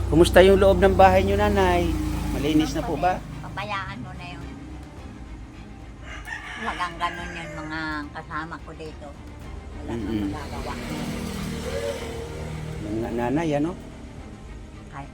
Kumusta yung loob ng bahay niyo, nanay? Malinis na po ba? Pabayaan mo na yun. Wagang ganun yung mga kasama ko dito. Wala kang Mm-mm. magagawa. Yung nanay, ano? Kahit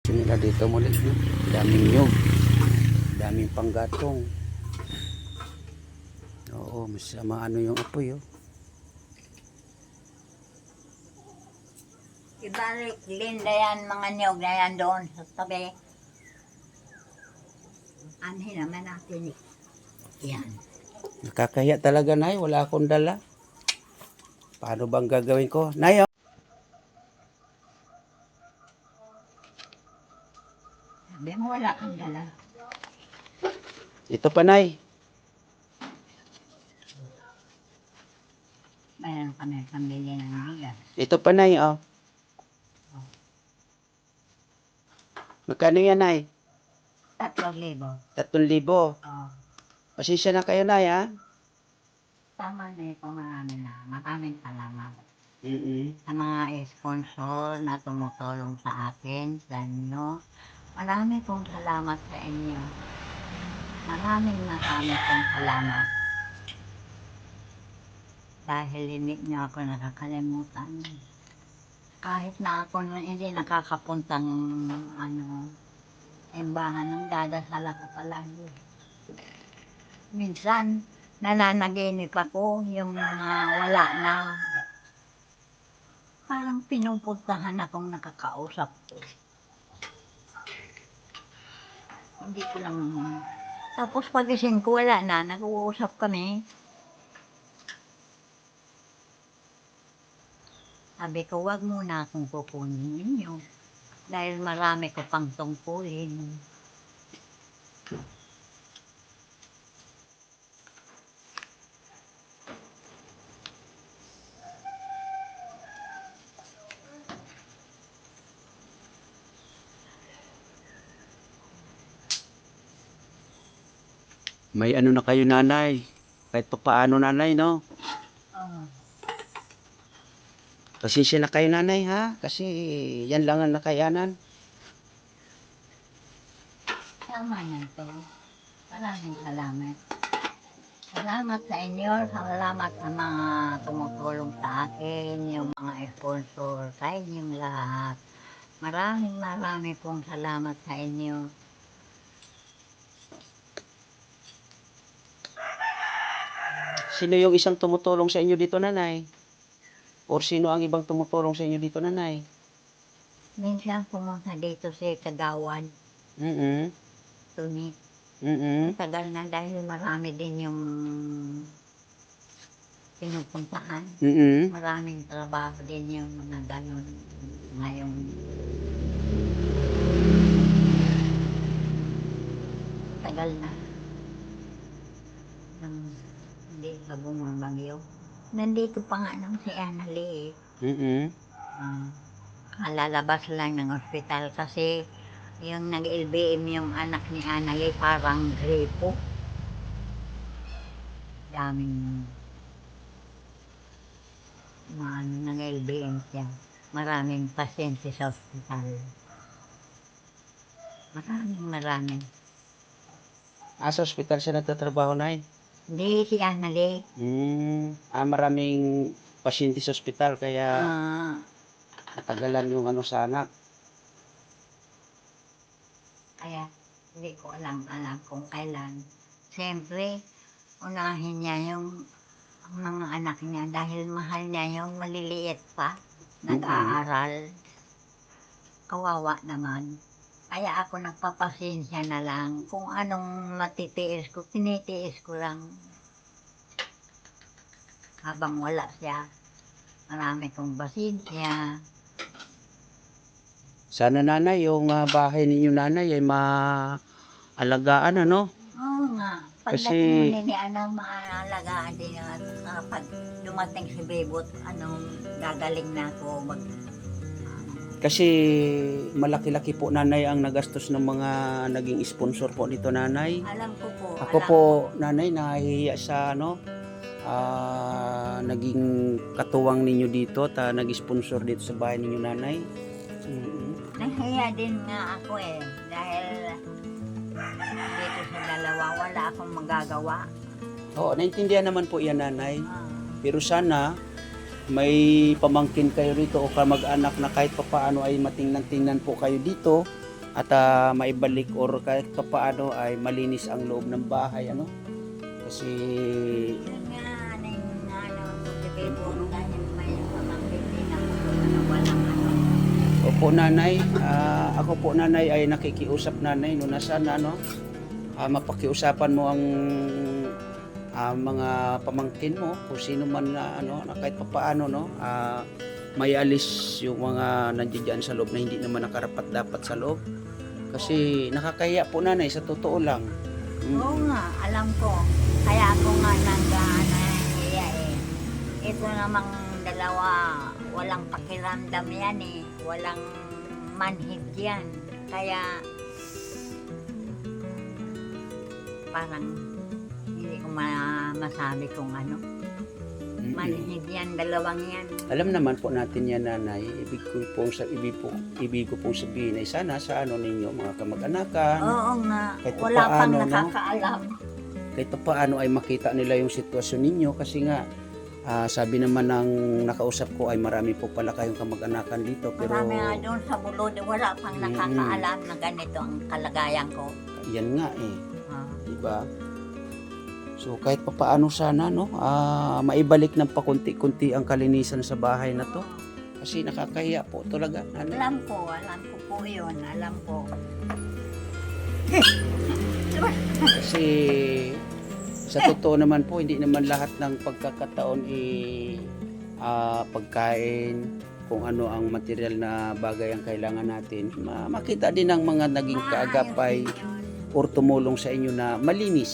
Nila dito muli, no? Daming nyug. Daming panggatong. Oo, masama ano yung apoy, oh. ibalik linda yan mga niyog na yan doon sa tabi. Anhin naman natin eh. Yan. Nakakahiya talaga, nay. Wala akong dala. Paano bang gagawin ko? Nay, oh. Sabi mo wala kang dala. Ito pa, nay. Mayroon kami pambili ng bigas. Ito pa, nay, oh. Magkano yan, nay? 3,000. 3,000. Oh. Pasensya na kayo, nay, ha? Tama na ito marami na. Maraming salamat. Mm-mm. Sa mga sponsor na tumutulong sa akin, sa inyo. Marami pong salamat sa inyo. Maraming pong salamat. Dahil hindi niyo ako nakakalimutan. Kahit na ako hindi nakakapuntang embahan ng dadasal ako palagi. Minsan, nananaginip ako yung mga wala na. Parang pinupuntahan akong nakakausap ko. Hindi ko lang. Tapos pagising ko wala na, nag-uusap kami. Sabi ko, wag muna akong kukunin ninyo. Dahil marami ko pang tungkulin. May ano na kayo, nanay. Kahit pa paano, nanay, no? Oh, Pasensya na kayo, nanay, ha? Kasi yan lang ang nakayanan. tama na to. Maraming salamat. Salamat sa inyo. Salamat sa mga tumutulong sa akin, yung mga sponsor, sa inyong lahat. Marami pong salamat sa inyo. Sino yung isang tumutulong sa inyo dito, nanay? Or sino ang ibang tumutulong sa inyo dito, nanay? Minsan pumunta dito si Kagawad, Mm-mm. Tuni. Mm-mm. Tagal na dahil marami din yung pinupuntahan. Mm-mm. Maraming trabaho din yung mga ganun ngayong tagal na. Hindi pa bumabagyo. Nandito pa nga nung si Annalie eh. Mm-mm. Ah, Kalalabas lang ng ospital kasi yung nag-LBM yung anak ni Anay ay parang gripo. Daming nag-LBM siya. Maraming pasyente sa ospital. Maraming. Sa ospital siya nagtatrabaho, Nay? Hindi si Anay. Maraming pasyente sa ospital kaya Ah, natagalan yung ano sa anak. kaya hindi ko alam kung kailan. Siyempre, unahin niya yung mga anak niya dahil mahal niya yung maliliit pa, nag-aaral. Kawawa naman. Kaya ako nagpapasensya na lang kung anong matitiis ko, tinitiis ko lang. Habang wala siya, marami kong pasensya. Sana, Nanay, yung bahay ninyo, Nanay, ay maalagaan, ano? Oo nga, Kasi- pagdating ni Anang maalagaan din at pag dumating si Bebot, gagaling na ako Kasi malaki-laki po, Nanay, ang nagastos ng mga naging sponsor po nito, Nanay. alam ko po. Ako po, Nanay, nahihiya sa naging katuwang ninyo dito, nag-sponsor dito sa bahay ninyo, Nanay. Nahiya din nga ako dahil dito sa dalawa wala akong magagawa. Oo, naintindihan naman po yan, Nanay. Ah, Pero sana may pamangkin kayo rito o kamag-anak na kahit papaano ay matingnan-tingnan po kayo dito at maibalik or kahit papaano ay malinis ang loob ng bahay, ano? Kasi yun nga, si Bebot dahil may pamangkin din ako walang opo, Nanay, ako po, Nanay, ay nakikiusap, Nanay, no, na sana mapakiusapan mo ang mga pamangkin mo kung sino man na kahit papaano may alis yung mga nandiyan sa loob na hindi naman nakarapat dapat sa loob kasi nakakahiya po, Nanay, sa totoo lang. Oo nga, alam ko. Kaya ako nga nag-nahiya Ito namang dalawa, walang pakiramdam yan Walang manhid yan. Kaya parang hindi ko masabi kung ano. Manhid yan, dalawang yan. Alam naman po natin yan, Nanay. Ibig ko pong sabihin ay sana sa ninyo mga kamag-anakan. Oo nga, Kahit wala pang paano, no? nakakaalam. Kahit paano ay makita nila yung sitwasyon ninyo kasi nga sabi naman ng nakausap ko ay marami po pala kayong kamag-anakan dito pero Marami nga doon sa bulod, wala pang nakakaalam na ganito ang kalagayan ko. yan nga Ah. diba? So kahit papaano sana maibalik ng pakunti-kunti ang kalinisan sa bahay na to kasi nakakahiya po talaga. Alam ko po yun, alam ko. Kasi sa totoo naman po, hindi naman lahat ng pagkakataon pagkain, kung ano ang material na bagay ang kailangan natin. Makita din ng mga naging kaagapay or tumulong sa inyo na malinis,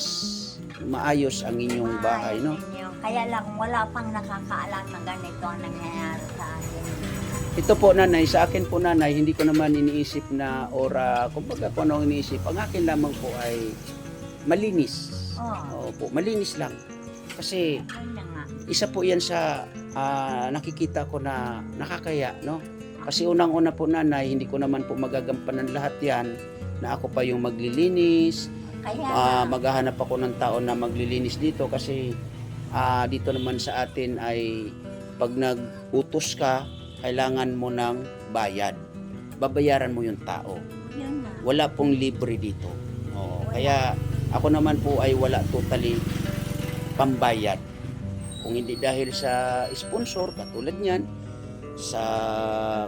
maayos ang inyong bahay, no? Kaya lang wala pang nakakaalam na ganito ang nangyayari sa akin. Ito po, Nanay, sa akin po, Nanay, hindi ko naman iniisip na kumbaga kung ano ang iniisip. Ang akin lamang po ay malinis. Opo, malinis lang. Kasi isa po yan sa nakikita ko na nakakaya, no? Kasi unang-una po, Nanay, hindi ko naman po magagampanan lahat yan na ako pa yung maglilinis. Kaya Maghahanap ako ng tao na maglilinis dito kasi dito naman sa atin ay pag nag-utos ka, kailangan mo ng bayad. Babayaran mo yung tao. yun na. Wala pong libre dito. Kaya ako naman po ay wala totally pambayad. Kung hindi dahil sa sponsor, katulad niyan,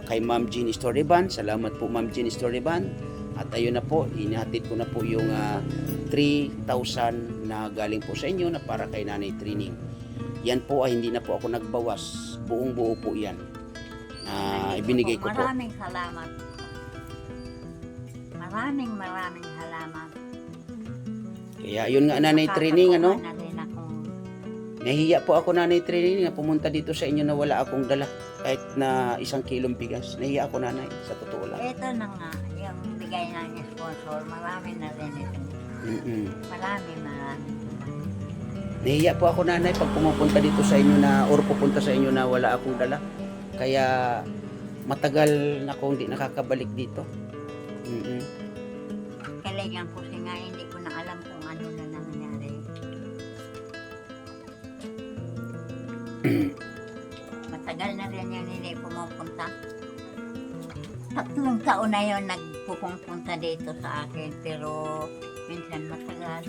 kay Ma'am Jean Storyban. Salamat po, Ma'am Jean Storyban. At ayun na po, inihatid ko na po yung 3,000 na galing po sa inyo na para kay Nanay Training. Yan po ay hindi na po ako nagbawas. Buong-buo po yan. Ibinigay ko po. Maraming salamat. Maraming salamat. Kaya yun nga, Nanay Training, Nakakatuwa na rin akong Nahihiya po ako, Nanay Trini, na pumunta dito sa inyo na wala akong dala. Kahit na 1 kilong bigas. Nahihiya ako, Nanay, sa totoo lang. Ito na nga, yung bigay ng sponsor, marami na rin ito. Mm-mm. Marami. Nahihiya po ako, Nanay, pag pumupunta dito sa inyo na, or pupunta sa inyo na wala akong dala. Kaya matagal na akong hindi nakakabalik dito. Mm-mm. Kailangan ko siya nga, hindi ko na alam kung ano na nangyari. Matagal na rin yun hindi pumupunta. 3 taon na yun nagpupunta dito sa akin, pero minsan matagal.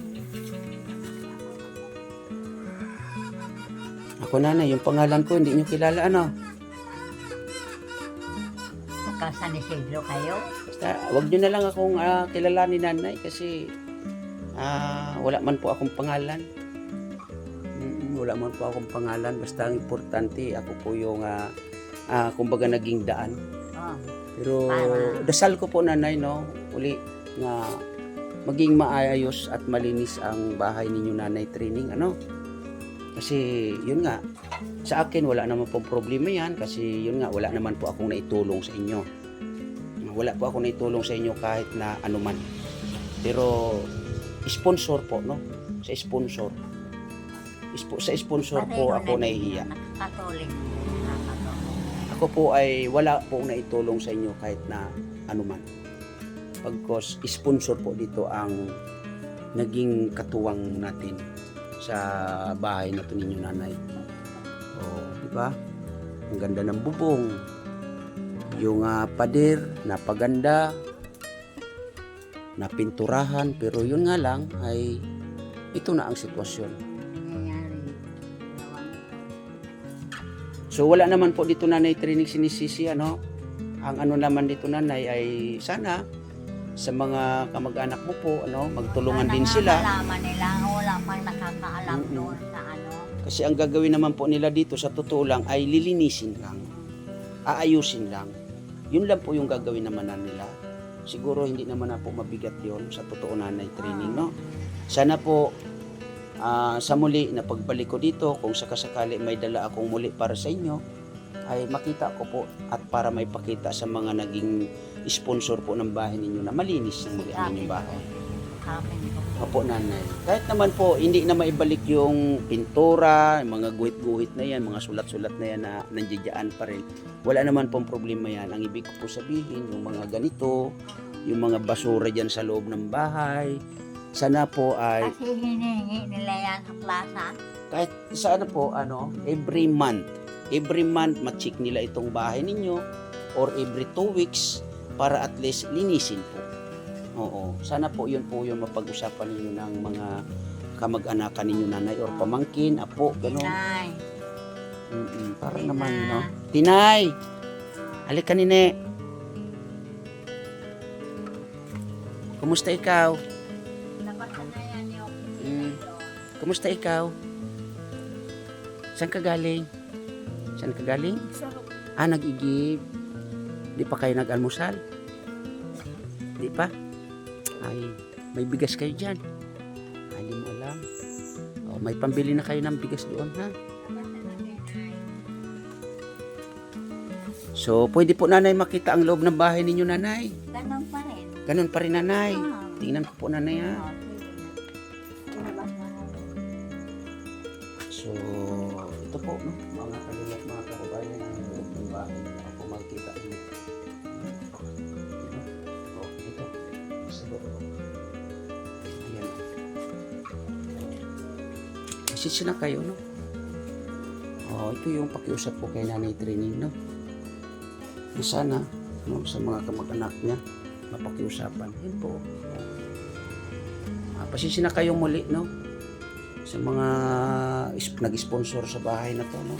Ako, Nanay, yung pangalan ko, hindi nyo kilala, ano? Saka San Isidro kayo. Basta, wag nyo na lang akong kilalanin, Nanay, kasi wala man po akong pangalan. Wala man po akong pangalan. Basta ang importante, ako po yung, kumbaga, naging daan. Oh, Pero dasal ko po, Nanay, no, uli na maging maayos at malinis ang bahay ninyo, Nanay Training, ano? Kasi yun nga, sa akin wala naman pong problema yan, kasi yun nga, wala naman po akong naitulong sa inyo. Wala po akong naitulong sa inyo kahit na anuman. Pero sponsor po, no? Sa sponsor. Sa sponsor po ako nahihiya. Nakakatuloy. Ako po ay wala po naitulong sa inyo kahit na anuman. Pagkos sponsor po dito ang naging katuwang natin sa bahay na to ninyo, Nanay. Oh, di ba? Ang ganda ng bubong. Yung pader, napaganda, napinturahan, pero yun nga lang ay ito na ang sitwasyon. Nangyayari. So wala naman po dito, Nanay Training, sinisisi, ano? Ang ano naman dito, Nanay, ay sana sa mga kamag-anak mo po, ano, magtulungan din sila. Malaman nila, wala pang nakakaalam doon sa ano. Kasi ang gagawin naman po nila dito sa totoo lang ay lilinisin lang. Aayusin lang. Yun lang po yung gagawin naman na nila. Siguro hindi naman na po mabigat yon sa totoo, Nanay Training, no? Sana po sa muli na pagbalik ko dito, kung sakasakali may dala akong muli para sa inyo, ay makita ko po at para may pakita sa mga naging sponsor po ng bahay ninyo na malinis ng muli ang inyong bahay. Opo, Nanay. Kahit naman po, hindi na maibalik yung pintura, yung mga guhit-guhit na yan, mga sulat-sulat na yan na nandiyan pa rin. Wala naman pong problema yan. Ang ibig ko po sabihin, yung mga ganito, yung mga basura dyan sa loob ng bahay, sana po ay Kasi hinihingi nila yan sa plaza. kahit sana po, every month ma-check nila itong bahay ninyo or every 2 weeks para at least linisin po. Oo, sana po yun mapag-usapan ninyo ng mga kamag-anakan ninyo, Nanay, or pamangkin, apo, gano'n. Tinay. Para Tina. naman, no? Tinay! Halika, Nine. Kumusta ikaw? Nabasa na yan yung Kumusta ikaw? Saan ka galing? Nag-igib. Di pa kayo nag-almusal? Di pa? Ay, may bigas kayo dyan. Ay, di mo alam. Oh, may pambili na kayo ng bigas doon, ha? So, pwede po, Nanay, makita ang loob ng bahay ninyo, Nanay. Ganon pa rin. Ganun pa rin, Nanay. Ah. Tingnan ko po, Nanay, ha? Oh, So, ito po, no? Mga kalilat, mga kababayan, ang loob ng bahay. Ako po makikita niyo. Oh, ito. Sa loob. Ayan. Message na kayo, no? Oh, ito yung pakiusap ko kay Nanay Training, no? Na sana, no, sa mga kamag-anak niya, mapakiusapan. Yun po. Pasensya na kayo muli, no? Sa mga nag-sponsor sa bahay na to, no?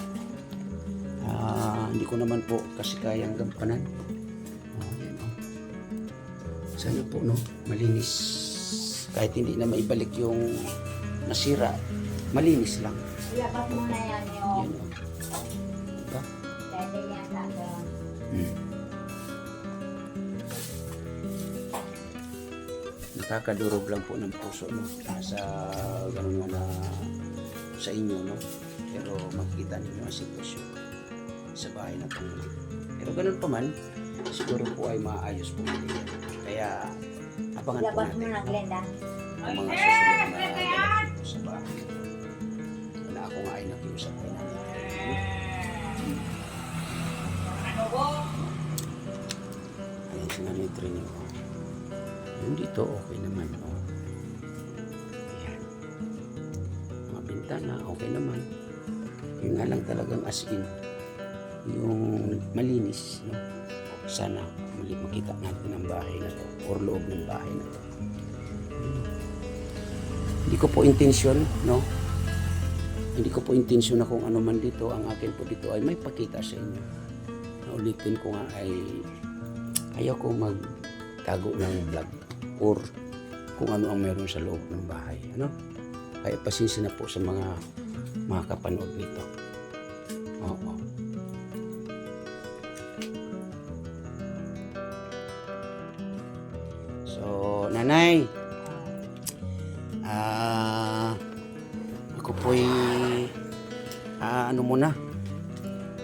Hindi ko naman po kasi kayang gampanan. Ayan, oh. Sana po, no, malinis. Kahit hindi na maibalik yung nasira, malinis lang. ilabas mo na yan yung Yan, oh. Diba? pwede yan sa doon. Nakakadurog lang po ng puso, no? Sa ganun nga na sa inyo, no? Pero makikita ninyo ang sitwasyon sa bahay na ito. Pero ganun pa man, siguro po ay maayos po nila yan. Kaya abangan po Labas mo natin na, Glenda. ang mga susunod na ganap po sa bahay. Na ako nga ay nakiusap kay Nanay Trini. Ayan si Nanay Trini. Yung dito, okay naman. Oh. Ayan. Mga bintana, okay naman. Yun nga lang talagang as in, yung malinis. No? Sana muli makita natin ang bahay na to or loob ng bahay na to. Hindi ko po intensyon, no? Hindi ko po intensyon na kung ano man dito. Ang akin po dito ay may pakita sa inyo. Naulitin ko nga ay ayaw ko magtago ng vlog or kung ano ang meron sa loob ng bahay. Ano? Kaya pasensya na po sa mga kapanood nito. Oo. So, Nanay, ako po'y ano muna,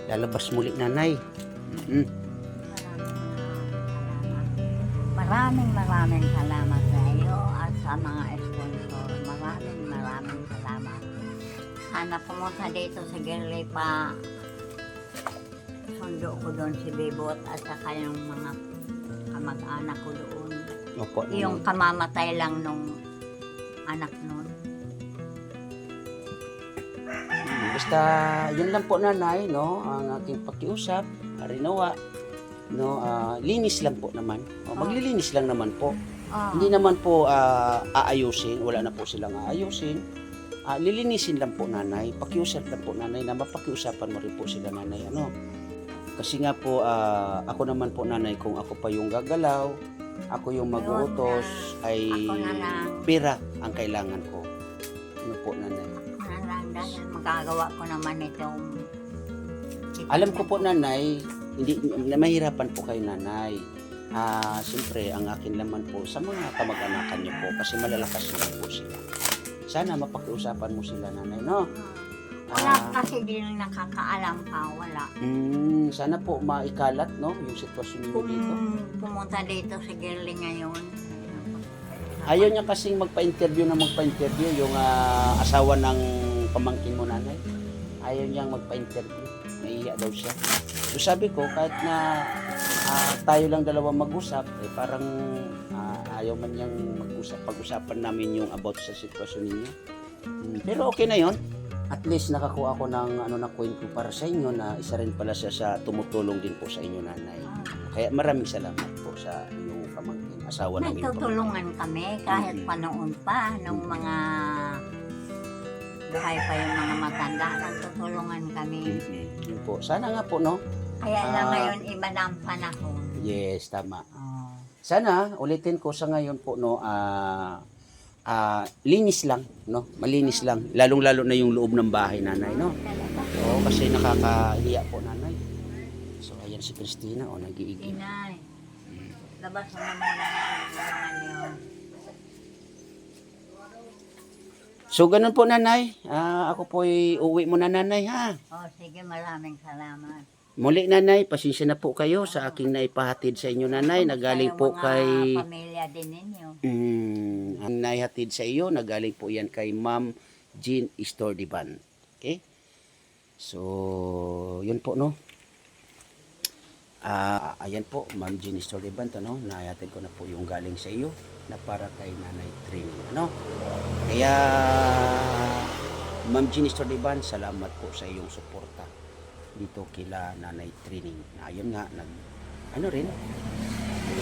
lalabas muli, Nanay. Maraming salamat sa iyo at sa mga sponsor. Maraming salamat. Sana pumunta dito sa Girley pa. Sundo ko doon si Bebot at saka yung mga kamag-anak ko doon. Opo, Yung kamamatay lang nung anak nun. Basta yun lang po, Nanay, no, ang aking pakiusap, harinawa, no, linis lang po naman. Maglilinis lang naman po. Hindi naman po aayusin, wala na po silang aayusin. Lilinisin lang po, Nanay. Pakiusap lang po, Nanay, na mapakiusapan mo rin po sila, Nanay, ano. Kasi nga po, ako naman po, Nanay, kung ako pa yung gagalaw, ako yung mag-uutos, ay Ako na lang. pera ang kailangan ko. Ano po, Nanay? Dahil magagawa ko naman itong... Alam ko po, Nanay, hindi mahirapan po kayo, Nanay. Siyempre, ang akin naman po sa mga kamag-anakan niyo po kasi malalakas naman po sila. Sana mapakiusapan mo sila, Nanay, no? Wala kasi din nakakaalam pa, wala. Sana po maikalat, no, yung sitwasyon niyo Kung dito. pumunta dito sa Girly ngayon, Ayaw niya kasing magpa-interview yung asawa ng pamangkin mo, Nanay. Ayaw niyang magpa-interview. Nahiya daw siya. So sabi ko, kahit na tayo lang dalawa mag-usap, parang ayaw man niyang pag-usapan namin yung about sa sitwasyon ninyo. Pero okay na yon. At least nakakuha ako ng na kwento para sa inyo na isa rin pala siya sa tumutulong din po sa inyo, Nanay. Kaya maraming salamat po sa inyong pamangkin, asawa ng inyong nagtutulungan kami kahit panoon pa nung mga buhay pa yung mga matanda, nagtutulungan kami. Yun po. Sana nga po, no? Kaya lang ngayon iba na ang panahon. Yes, tama. Oh. Sana, ulitin ko sa ngayon po, no, linis lang, no? Malinis lang. Lalong-lalo na yung loob ng bahay, Nanay, no? Oo, kasi nakakahiya po, Nanay. So, ayan si Christina, nag-iigi. Inay, labas mo na muna ang yun. So, ganun po, Nanay. Ako po uwi muna, Nanay, ha? Oh, sige, maraming salamat. Muli, Nanay, pasensya na po kayo sa aking naipahatid sa inyo, Nanay. Nagaling po kay... pamilya din ninyo. Ang naihatid sa iyo, nagaling po yan kay Ma'am Jean Istordiban. Okay? So, yun po, no? Ayan po, Ma'am Jean Istordiban, to, no? Naihatid ko na po yung galing sa iyo na para kay Nanay Trini, ano? Kaya, Ma'am Jean Istordiban, salamat po sa iyong suporta dito kila Nanay Trini. Ayun nga,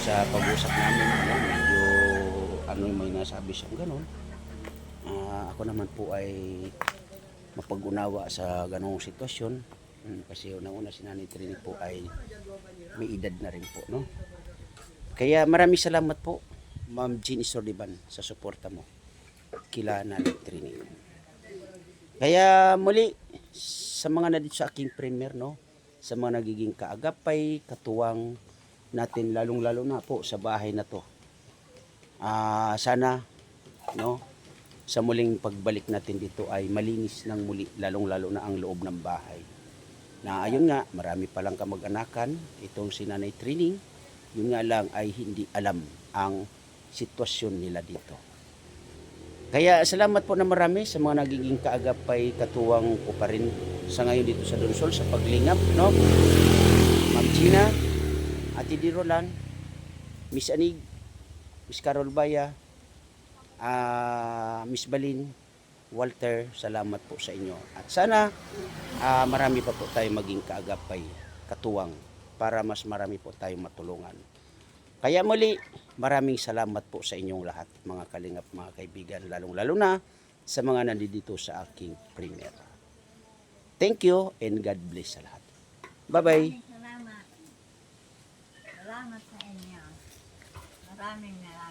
sa pag-usap namin, medyo may nasabi siyang ganun. Ako naman po ay mapag-unawa sa ganong sitwasyon. Kasi unang-una si Nanay Trini po ay may edad na rin po, no? Kaya maraming salamat po, Ma'am Jean Istordiban, sa suporta mo kila Nanay Trini. Kaya muli, sa mga nandito sa aking premier, no? Sa mga nagiging kaagapay, katuwang natin, lalong-lalo na po sa bahay na to. Sana, no, sa muling pagbalik natin dito ay malinis ng muli, lalong-lalo na ang loob ng bahay. Na ayun nga, marami palang kamag-anakan itong si Nanay Trining. Yun nga lang ay hindi alam ang sitwasyon nila dito. Kaya salamat po na marami sa mga nagiging kaagapay, katuwang ko pa rin sa ngayon dito sa Donsol sa paglingap, no? Ma'am Gina, Ate Di Roland, Miss Anig, Miss Carol Baya, Miss Balin, Walter, salamat po sa inyo. At sana marami pa po tayo maging kaagapay, katuwang, para mas marami po tayong matulungan. Kaya muli, maraming salamat po sa inyong lahat, mga kalingap, mga kaibigan, lalong-lalo na sa mga nandito sa aking premiere. Thank you and God bless sa lahat. Bye-bye. Salamat. Salamat sa inyo. Maraming salamat.